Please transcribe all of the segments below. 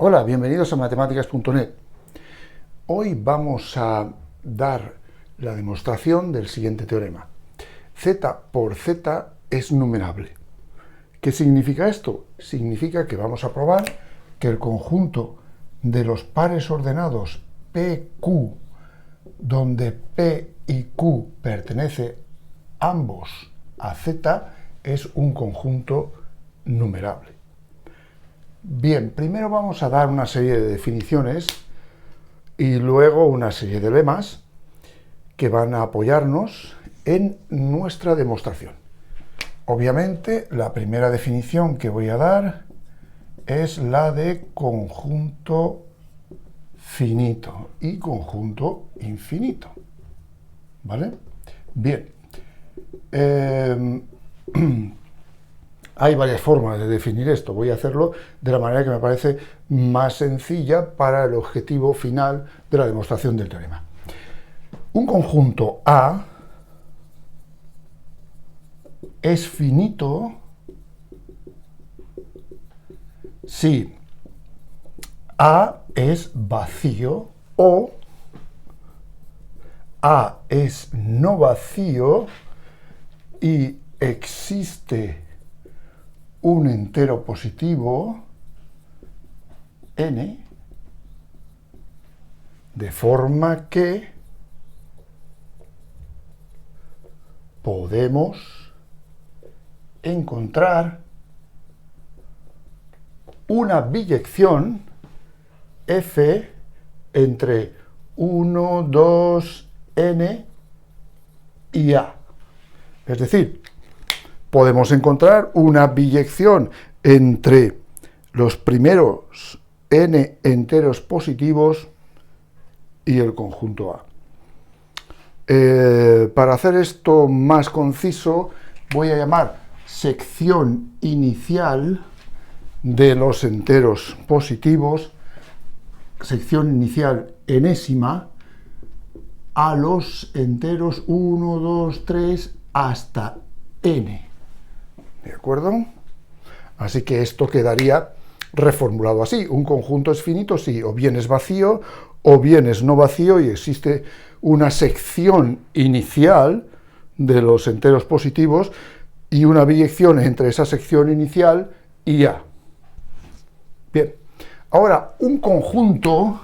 Hola, bienvenidos a matemáticas.net. Hoy vamos a dar la demostración del siguiente teorema. Z por Z es numerable. ¿Qué significa esto? Significa que vamos a probar que el conjunto de los pares ordenados PQ, donde P y Q pertenecen ambos a Z, es un conjunto numerable. Bien, primero vamos a dar una serie de definiciones y luego una serie de lemas que van a apoyarnos en nuestra demostración. Obviamente, la primera definición que voy a dar es la de conjunto finito y conjunto infinito. ¿Vale? Bien. Hay varias formas de definir esto. Voy a hacerlo de la manera que me parece más sencilla para el objetivo final de la demostración del teorema. Un conjunto A es finito si A es vacío o A es no vacío y existe un entero positivo n, de forma que podemos encontrar una biyección f entre 1, 2, n y a. Es decir, podemos encontrar una biyección entre los primeros n enteros positivos y el conjunto A. Para hacer esto más conciso, voy a llamar sección inicial de los enteros positivos, sección inicial enésima, a los enteros 1, 2, 3 hasta n. ¿De acuerdo? Así que esto quedaría reformulado así. Un conjunto es finito si o bien es vacío o bien es no vacío y existe una sección inicial de los enteros positivos y una biyección entre esa sección inicial y A. Bien. Ahora, un conjunto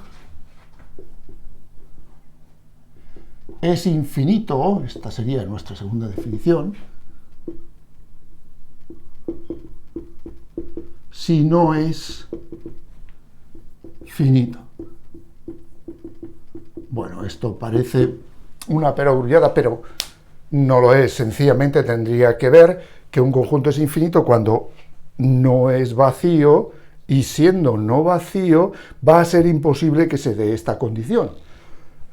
es infinito, esta sería nuestra segunda definición, si no es finito. Bueno, esto parece una perogrullada, pero no lo es. Sencillamente tendría que ver que un conjunto es infinito cuando no es vacío, y siendo no vacío va a ser imposible que se dé esta condición.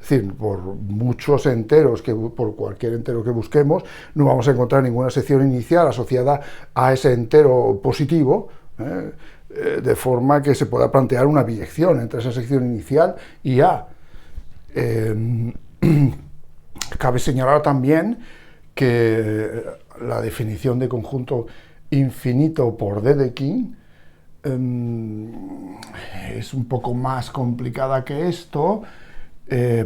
Es decir, por muchos enteros, por cualquier entero que busquemos, no vamos a encontrar ninguna sección inicial asociada a ese entero positivo, de forma que se pueda plantear una biyección entre esa sección inicial y A. Cabe señalar también que la definición de conjunto infinito por Dedekind es un poco más complicada que esto,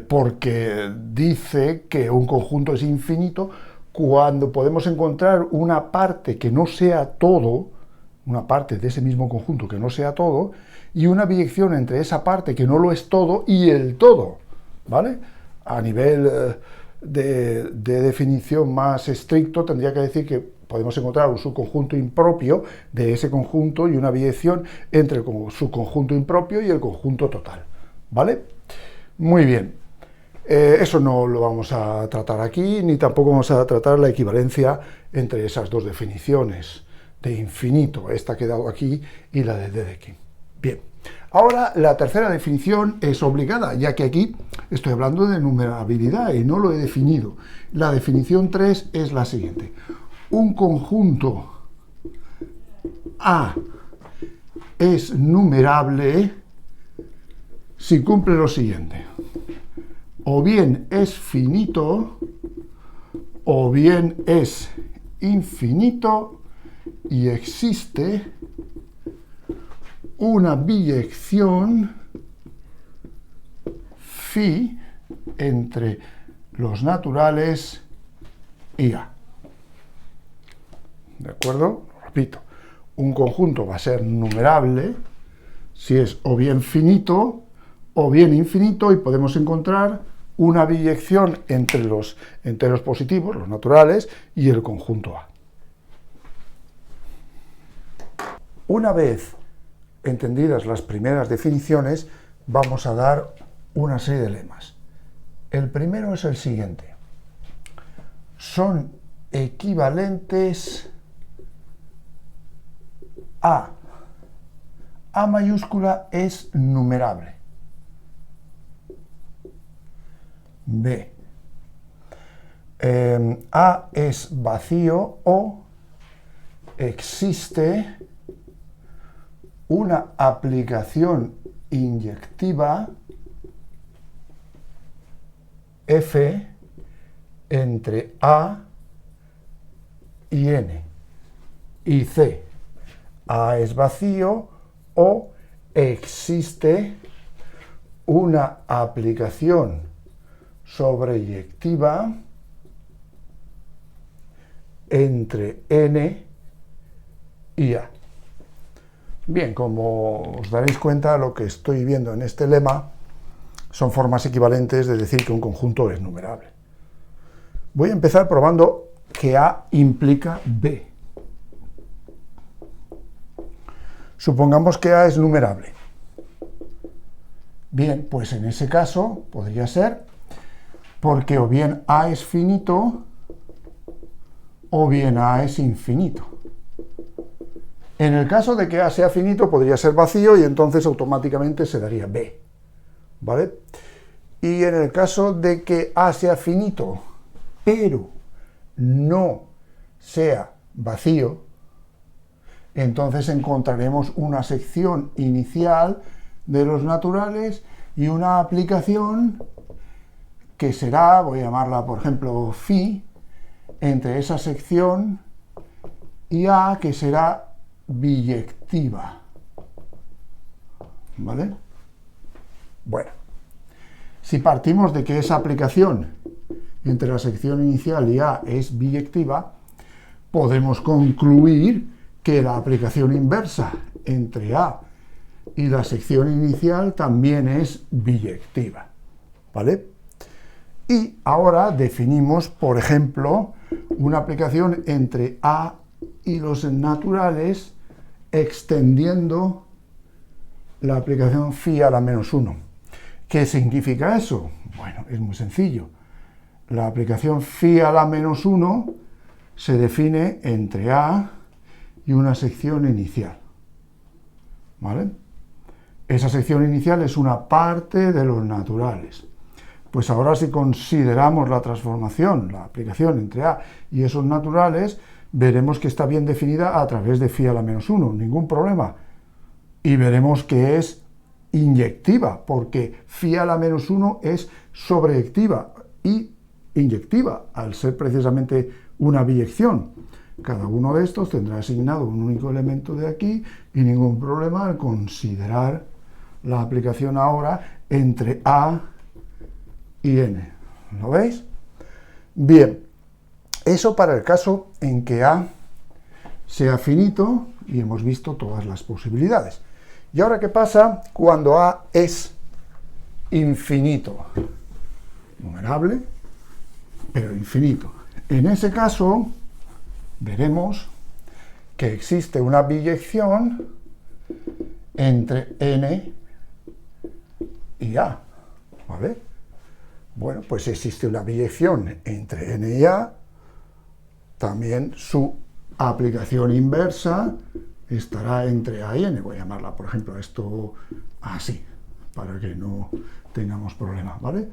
porque dice que un conjunto es infinito cuando podemos encontrar una parte que no sea todo, una parte de ese mismo conjunto que no sea todo, y una biyección entre esa parte que no lo es todo y el todo, ¿vale? A nivel de definición más estricto tendría que decir que podemos encontrar un subconjunto impropio de ese conjunto y una biyección entre el subconjunto impropio y el conjunto total, ¿vale? Muy bien. Eso no lo vamos a tratar aquí, ni tampoco vamos a tratar la equivalencia entre esas dos definiciones de infinito, esta que he dado aquí y la de Dedekind. Bien. Ahora, la tercera definición es obligada, ya que aquí estoy hablando de numerabilidad y no lo he definido. La definición 3 es la siguiente. Un conjunto A es numerable si cumple lo siguiente. O bien es finito, o bien es infinito y existe una biyección phi entre los naturales y A. ¿De acuerdo? Lo repito. Un conjunto va a ser numerable si es o bien finito o bien infinito, y podemos encontrar una biyección entre los enteros positivos, los naturales, y el conjunto A. Una vez entendidas las primeras definiciones, vamos a dar una serie de lemas. El primero es el siguiente. Son equivalentes a. A mayúscula es numerable. B. A es vacío o existe una aplicación inyectiva F entre A y N. Y C. A es vacío o existe una aplicación sobreyectiva entre N y A. Bien, como os daréis cuenta, lo que estoy viendo en este lema son formas equivalentes de decir que un conjunto es numerable. Voy a empezar probando que A implica B. Supongamos que A es numerable. Bien, pues en ese caso podría ser porque o bien A es finito o bien A es infinito. En el caso de que A sea finito, podría ser vacío y entonces automáticamente se daría B, ¿vale? Y en el caso de que A sea finito, pero no sea vacío, entonces encontraremos una sección inicial de los naturales y una aplicación que será, voy a llamarla por ejemplo phi, entre esa sección y A, que será biyectiva. ¿Vale? Bueno, si partimos de que esa aplicación entre la sección inicial y A es biyectiva, podemos concluir que la aplicación inversa entre A y la sección inicial también es biyectiva. ¿Vale? Y ahora definimos, por ejemplo, una aplicación entre A y los naturales extendiendo la aplicación phi a la menos 1. ¿Qué significa eso? Bueno, es muy sencillo. La aplicación phi a la menos 1 se define entre A y una sección inicial. ¿Vale? Esa sección inicial es una parte de los naturales. Pues ahora, si consideramos la transformación, la aplicación entre A y esos naturales, veremos que está bien definida a través de phi a la menos 1, ningún problema. Y veremos que es inyectiva, porque phi a la menos 1 es sobreyectiva y inyectiva, al ser precisamente una biyección. Cada uno de estos tendrá asignado un único elemento de aquí y ningún problema al considerar la aplicación ahora entre A y N. ¿Lo veis? Bien, eso para el caso en que A sea finito y hemos visto todas las posibilidades. ¿Y ahora qué pasa cuando A es infinito? Numerable, pero infinito. En ese caso, veremos que existe una biyección entre N y A, ¿vale? Bueno, pues si existe una biyección entre N y A, también su aplicación inversa estará entre A y N. Voy a llamarla, por ejemplo, esto así, para que no tengamos problemas, ¿vale?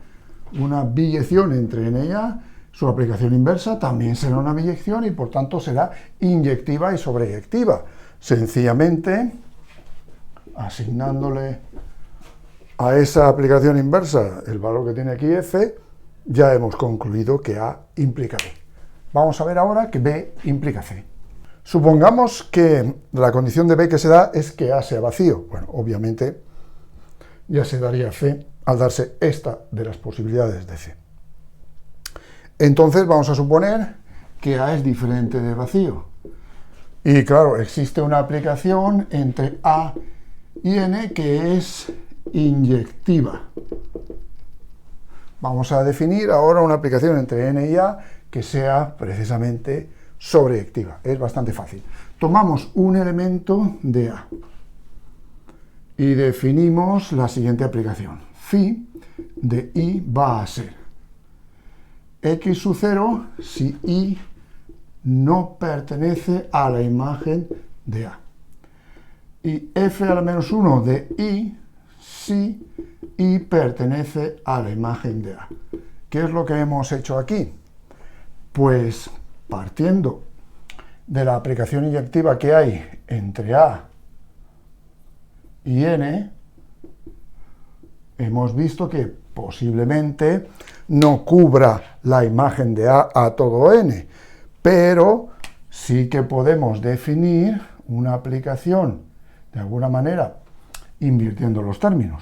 Una biyección entre N y A, su aplicación inversa también será una biyección y por tanto será inyectiva y sobreyectiva. Sencillamente, asignándole a esa aplicación inversa el valor que tiene aquí F, ya hemos concluido que A implica B. Vamos a ver ahora que B implica C. Supongamos que la condición de B que se da es que A sea vacío. Bueno, obviamente ya se daría C al darse esta de las posibilidades de C. Entonces vamos a suponer que A es diferente de vacío. Y claro, existe una aplicación entre A y N que es inyectiva. Vamos a definir ahora una aplicación entre N y A que sea precisamente sobreyectiva. Es bastante fácil. Tomamos un elemento de A y definimos la siguiente aplicación. Phi de I va a ser X sub 0 si I no pertenece a la imagen de A. Y F a la menos 1 de I si I pertenece a la imagen de A. ¿Qué es lo que hemos hecho aquí? Pues partiendo de la aplicación inyectiva que hay entre A y N, hemos visto que posiblemente no cubra la imagen de A todo N, pero sí que podemos definir una aplicación de alguna manera invirtiendo los términos.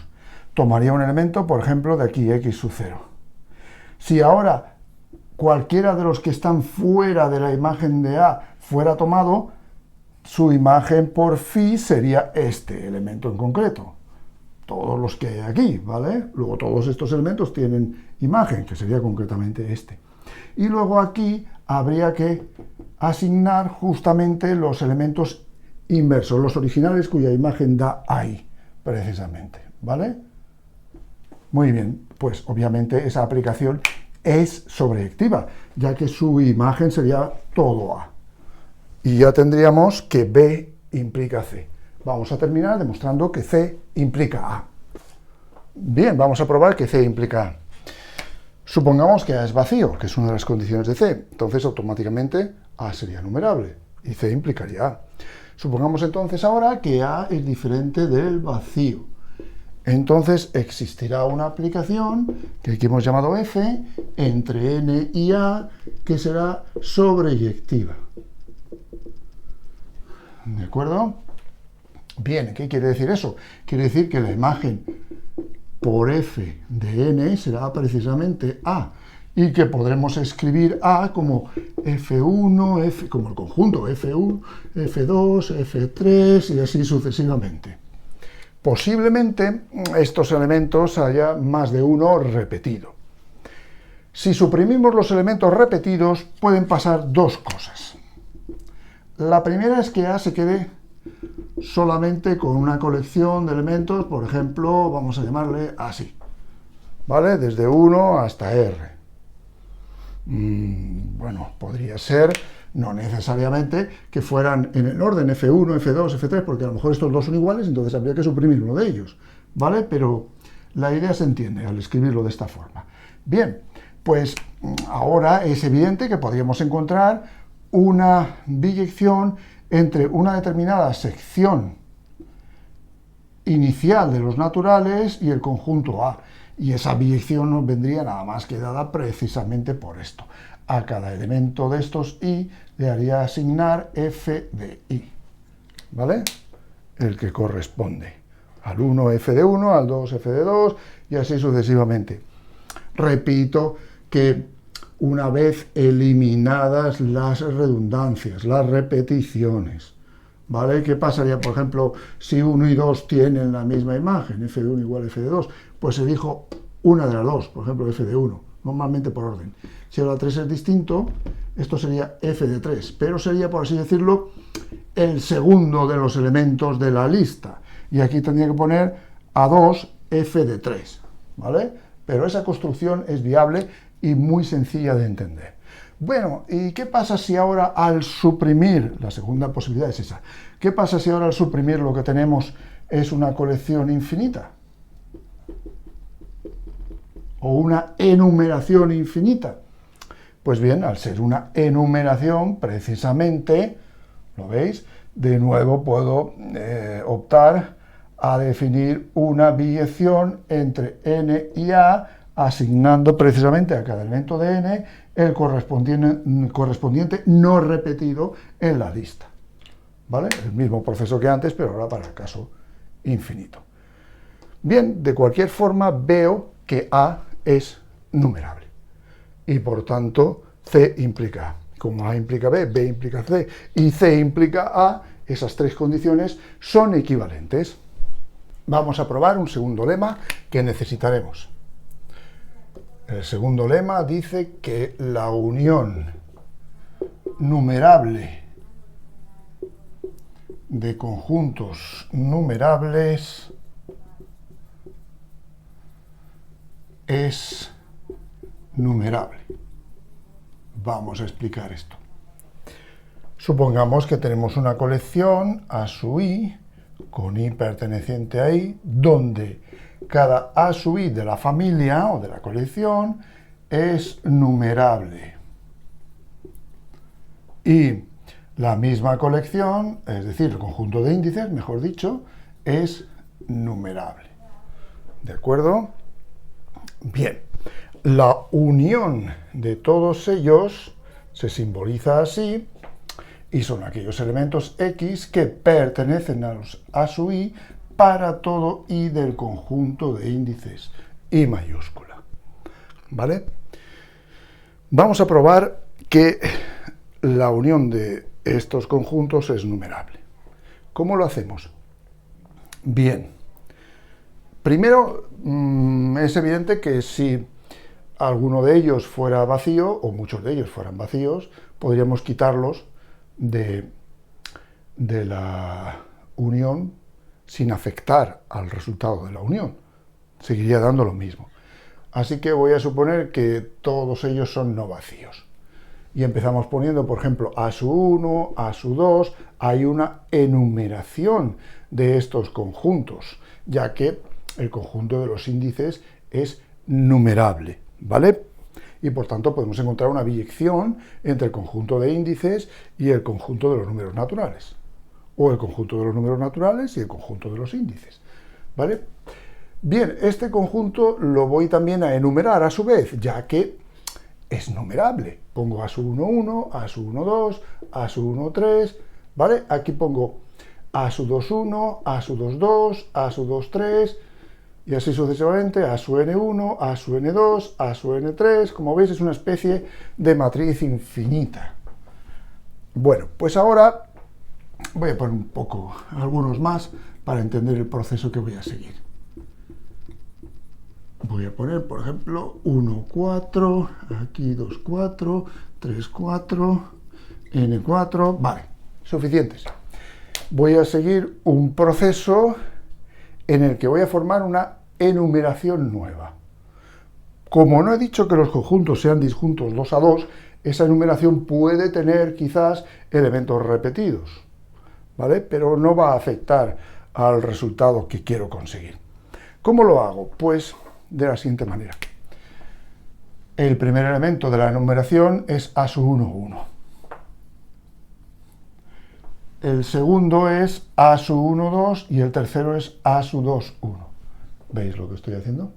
Tomaría un elemento, por ejemplo, de aquí, X sub 0. Si ahora cualquiera de los que están fuera de la imagen de A fuera tomado, su imagen por phi sería este elemento en concreto. Todos los que hay aquí, ¿vale? Luego todos estos elementos tienen imagen, que sería concretamente este. Y luego aquí habría que asignar justamente los elementos inversos, los originales cuya imagen da ahí, precisamente, ¿vale? Muy bien, pues obviamente esa aplicación es sobreyectiva, ya que su imagen sería todo A. Y ya tendríamos que B implica C. Vamos a terminar demostrando que C implica A. Bien, vamos a probar que C implica A. Supongamos que A es vacío, que es una de las condiciones de C. Entonces, automáticamente, A sería numerable y C implicaría A. Supongamos entonces ahora que A es diferente del vacío. Entonces, existirá una aplicación, que aquí hemos llamado F, entre N y A, que será sobreyectiva. ¿De acuerdo? Bien, ¿qué quiere decir eso? Quiere decir que la imagen por F de N será precisamente A, y que podremos escribir A como F1, F, como el conjunto F1, F2, F3 y así sucesivamente. Posiblemente estos elementos haya más de uno repetido. Si suprimimos los elementos repetidos, pueden pasar dos cosas. La primera es que A se quede solamente con una colección de elementos, por ejemplo, vamos a llamarle así, ¿vale? Desde 1 hasta R. Bueno, podría ser, no necesariamente, que fueran en el orden F1, F2, F3, porque a lo mejor estos dos son iguales, entonces habría que suprimir uno de ellos, ¿vale? Pero la idea se entiende al escribirlo de esta forma. Bien, pues ahora es evidente que podríamos encontrar una biyección entre una determinada sección inicial de los naturales y el conjunto A. Y esa biyección nos vendría nada más que dada precisamente por esto. A cada elemento de estos I le haría asignar F de I, ¿vale? El que corresponde. Al 1 F de 1, al 2 F de 2 y así sucesivamente. Repito que una vez eliminadas las redundancias, las repeticiones, ¿vale? ¿Qué pasaría, por ejemplo, si 1 y 2 tienen la misma imagen, F de 1 igual F de 2? Pues elijo una de las dos, por ejemplo, F de 1, normalmente por orden. Si ahora 3 es distinto, esto sería F de 3, pero sería, por así decirlo, el segundo de los elementos de la lista. Y aquí tendría que poner A2 F de 3, ¿vale? Pero esa construcción es viable y muy sencilla de entender. Bueno, ¿y qué pasa si ahora al suprimir, la segunda posibilidad es esa, qué pasa si ahora al suprimir lo que tenemos es una colección infinita? O una enumeración infinita. Pues bien, al ser una enumeración, precisamente, ¿lo veis? De nuevo puedo optar a definir una biyección entre N y A, asignando precisamente a cada elemento de N el correspondiente no repetido en la lista. ¿vale? El mismo proceso que antes, pero ahora para el caso infinito. Bien, de cualquier forma veo que A es numerable y por tanto C implica A. Como A implica B, B implica C y C implica A, esas tres condiciones son equivalentes. Vamos a probar un segundo lema que necesitaremos. El segundo lema dice que la unión numerable de conjuntos numerables es numerable. Vamos a explicar esto. Supongamos que tenemos una colección A sub i con i perteneciente a i, donde cada A sub i de la familia o de la colección es numerable. Y la misma colección, es decir, el conjunto de índices, mejor dicho, es numerable. ¿De acuerdo? Bien, la unión de todos ellos se simboliza así y son aquellos elementos X que pertenecen a los A sub i para todo i del conjunto de índices I mayúscula. ¿Vale? Vamos a probar que la unión de estos conjuntos es numerable. ¿Cómo lo hacemos? Bien, primero es evidente que si alguno de ellos fuera vacío, o muchos de ellos fueran vacíos, podríamos quitarlos de la unión sin afectar al resultado de la unión. Seguiría dando lo mismo. Así que voy a suponer que todos ellos son no vacíos. Y empezamos poniendo, por ejemplo, A sub 1, A sub 2, hay una enumeración de estos conjuntos, ya que el conjunto de los índices es numerable, ¿vale? Y por tanto podemos encontrar una biyección entre el conjunto de índices y el conjunto de los números naturales, o el conjunto de los números naturales y el conjunto de los índices, ¿vale? Bien, este conjunto lo voy también a enumerar a su vez, ya que es numerable. Pongo A sub 1, 1, A sub 1, 2, A sub 1, 3, ¿vale? Aquí pongo A sub 2, 1, A sub 2, 2, A sub 2, 3, y así sucesivamente, A sub n1, A sub n2, A sub n3, como veis es una especie de matriz infinita. Bueno, pues ahora voy a poner un poco, algunos más, para entender el proceso que voy a seguir. Voy a poner, por ejemplo, 1, 4, aquí 2, 4, 3, 4, n4, vale, suficientes. Voy a seguir un proceso en el que voy a formar una enumeración nueva. Como no he dicho que los conjuntos sean disjuntos 2 a 2, esa enumeración puede tener quizás elementos repetidos, ¿vale? Pero no va a afectar al resultado que quiero conseguir. ¿Cómo lo hago? Pues de la siguiente manera. El primer elemento de la enumeración es A sub 1, 1. El segundo es A sub 1, 2 y el tercero es A sub 2, 1. ¿Veis lo que estoy haciendo?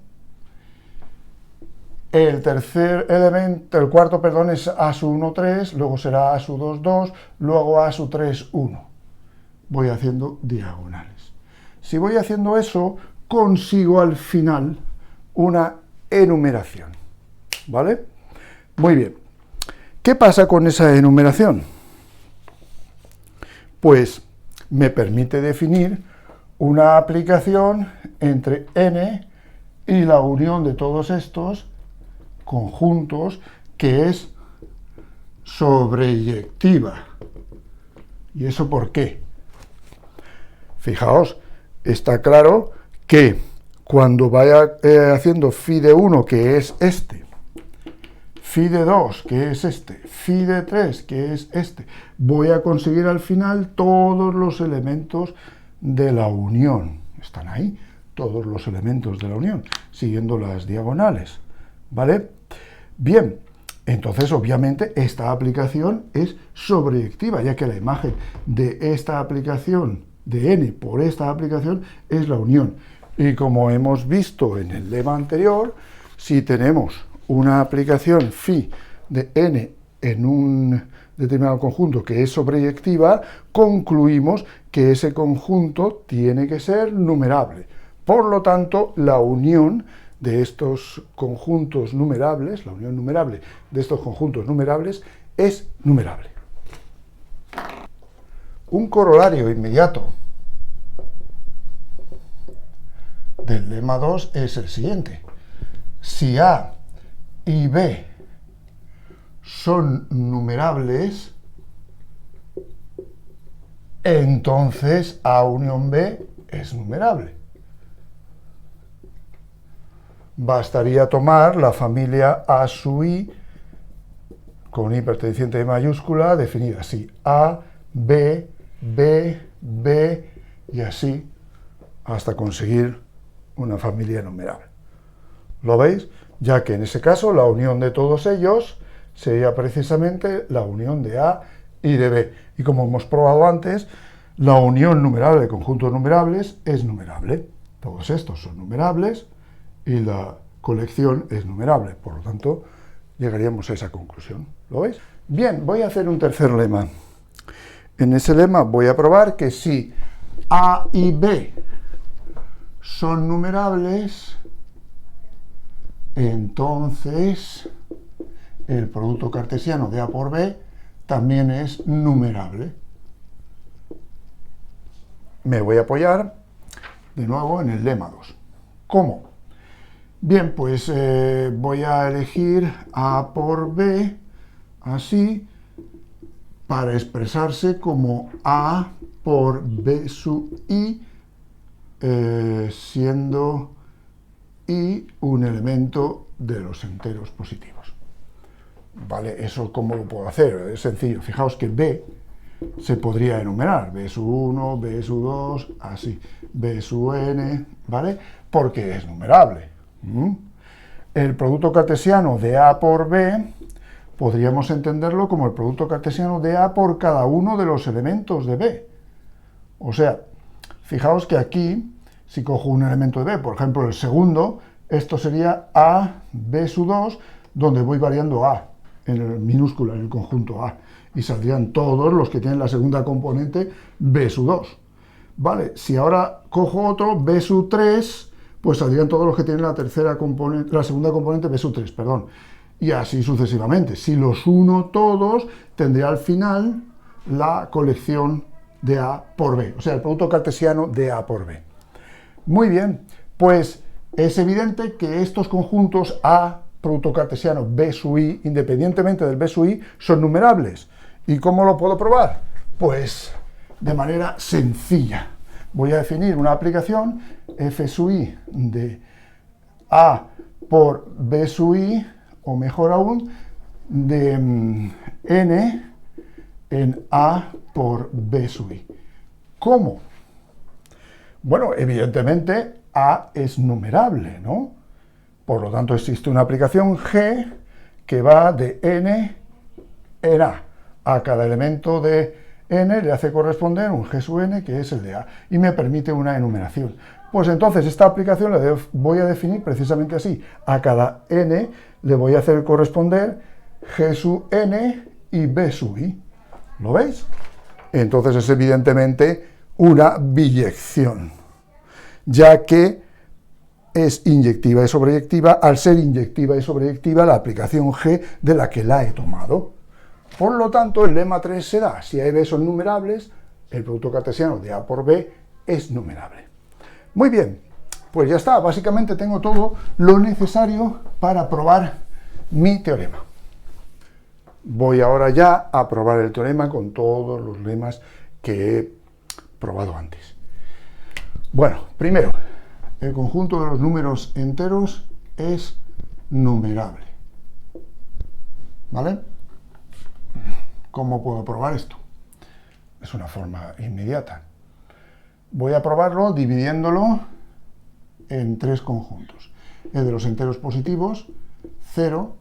El tercer elemento, el cuarto, perdón, es A sub 1, 3, luego será A sub 2, 2, luego A sub 3, 1. Voy haciendo diagonales. Si voy haciendo eso, consigo al final una enumeración, ¿vale? Muy bien. ¿Qué pasa con esa enumeración? Pues me permite definir una aplicación entre n y la unión de todos estos conjuntos que es sobreyectiva. ¿Y eso por qué? Fijaos, está claro que cuando vaya haciendo phi de 1, que es este, phi de 2, que es este, phi de 3, que es este, voy a conseguir al final todos los elementos de la unión. Están ahí, todos los elementos de la unión, siguiendo las diagonales, ¿vale? Bien, entonces obviamente esta aplicación es sobreyectiva, ya que la imagen de esta aplicación, de n por esta aplicación, es la unión. Y como hemos visto en el lema anterior, si tenemos una aplicación phi de n en un determinado conjunto que es sobreyectiva, concluimos que ese conjunto tiene que ser numerable. Por lo tanto, la unión de estos conjuntos numerables, la unión numerable de estos conjuntos numerables, es numerable. Un corolario inmediato del lema 2 es el siguiente. Si A y B son numerables, entonces A unión B es numerable. Bastaría tomar la familia A sub I con I perteneciente de mayúscula definida así: A, B, B, B y así hasta conseguir una familia numerable. ¿Lo veis? Ya que en ese caso la unión de todos ellos sería precisamente la unión de A y de B. Y como hemos probado antes, la unión numerable de conjuntos numerables es numerable. Todos estos son numerables y la colección es numerable. Por lo tanto, llegaríamos a esa conclusión. ¿Lo veis? Bien, voy a hacer un tercer lema. En ese lema voy a probar que si A y B son numerables, entonces el producto cartesiano de A por B también es numerable. Me voy a apoyar de nuevo en el lema 2. ¿Cómo? Bien, pues voy a elegir A por B así para expresarse como A por B sub I, siendo I un elemento de los enteros positivos. ¿Vale? ¿Eso cómo lo puedo hacer? Es sencillo. Fijaos que B se podría enumerar. B sub 1, B sub 2, así. B sub n, ¿vale? Porque es numerable. El producto cartesiano de A por B podríamos entenderlo como el producto cartesiano de A por cada uno de los elementos de B. O sea, fijaos que aquí, si cojo un elemento de B, por ejemplo el segundo, esto sería A, B sub 2, donde voy variando A en el minúscula, en el conjunto A, y saldrían todos los que tienen la segunda componente B sub 2. Vale, si ahora cojo otro, B sub 3, pues saldrían todos los que tienen la tercera componente, la segunda componente B sub 3, perdón. Y así sucesivamente. Si los uno todos, tendría al final la colección de A por B, o sea, el producto cartesiano de A por B. Muy bien, pues es evidente que estos conjuntos A, producto cartesiano, B sub I, independientemente del B sub I, son numerables. ¿Y cómo lo puedo probar? Pues de manera sencilla. Voy a definir una aplicación f sub I de A por B sub I, o mejor aún, de n en A por B sub I. ¿Cómo? Bueno, evidentemente A es numerable, ¿no? Por lo tanto, existe una aplicación G que va de n en A. A cada elemento de n le hace corresponder un G sub n, que es el de A, y me permite una enumeración. Pues entonces esta aplicación la voy a definir precisamente así. A cada n le voy a hacer corresponder G sub n y B sub I. ¿Lo veis? Entonces es evidentemente una biyección, ya que es inyectiva y sobreyectiva. Al ser inyectiva y sobreyectiva, la aplicación G de la que la he tomado. Por lo tanto, el lema 3 será: si A y B son numerables, el producto cartesiano de A por B es numerable. Muy bien, pues ya está. Básicamente tengo todo lo necesario para probar mi teorema. Voy ahora ya a probar el teorema con todos los lemas que he probado antes. Bueno, primero, el conjunto de los números enteros es numerable. ¿Vale? ¿Cómo puedo probar esto? Es una forma inmediata. Voy a probarlo dividiéndolo en tres conjuntos: el de los enteros positivos, 0,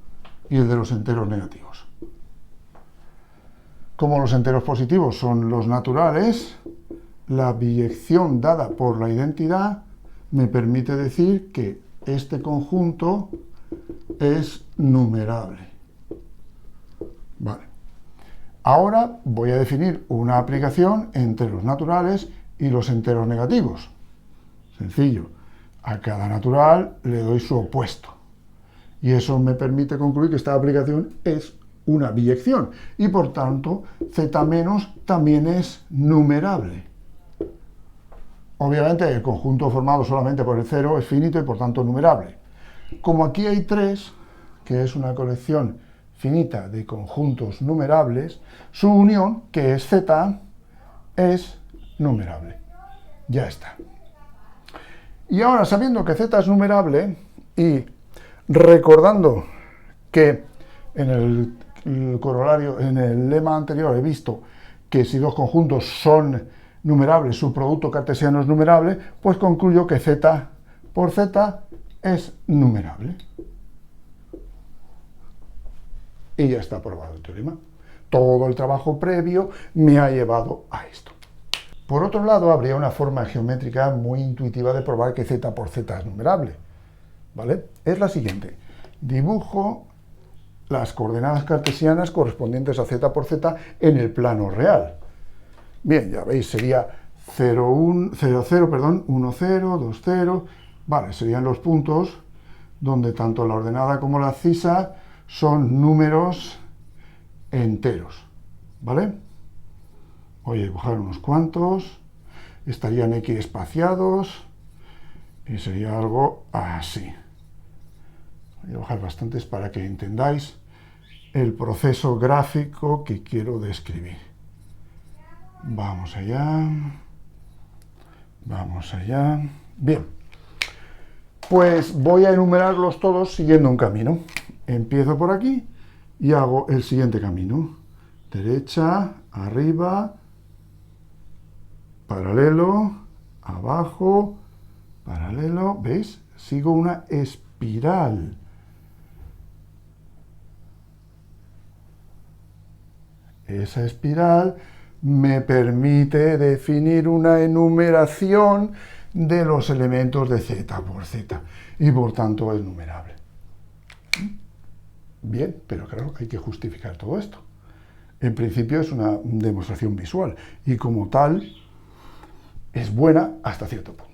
y el de los enteros negativos. Como los enteros positivos son los naturales, la biyección dada por la identidad me permite decir que este conjunto es numerable. Vale. Ahora voy a definir una aplicación entre los naturales y los enteros negativos. Sencillo, a cada natural le doy su opuesto. Y eso me permite concluir que esta aplicación es una biyección y por tanto z menos también es numerable. Obviamente el conjunto formado solamente por el 0 es finito y por tanto numerable. Como aquí hay 3, que es una colección finita de conjuntos numerables, su unión, que es z, es numerable. Ya está. Y ahora, sabiendo que z es numerable y recordando que en el corolario, en el lema anterior he visto que si dos conjuntos son numerables, su producto cartesiano es numerable, pues concluyo que z por z es numerable. Y ya está probado el teorema. Todo el trabajo previo me ha llevado a esto. Por otro lado, habría una forma geométrica muy intuitiva de probar que z por z es numerable, ¿vale? Es la siguiente. Dibujo las coordenadas cartesianas correspondientes a z por z en el plano real. Bien, ya veis, sería 1, 0, 2, 0, vale, serían los puntos donde tanto la ordenada como la abscisa son números enteros, ¿vale? Voy a dibujar unos cuantos, estarían x espaciados y sería algo así. Voy a dibujar bastantes para que entendáis el proceso gráfico que quiero describir. Vamos allá. Vamos allá. Bien. Pues voy a enumerarlos todos siguiendo un camino. Empiezo por aquí y hago el siguiente camino. Derecha, arriba, paralelo, abajo, paralelo. ¿Veis? Sigo una espiral. Esa espiral me permite definir una enumeración de los elementos de z por z y por tanto es numerable. Bien, pero claro, hay que justificar todo esto. En principio es una demostración visual y como tal es buena hasta cierto punto.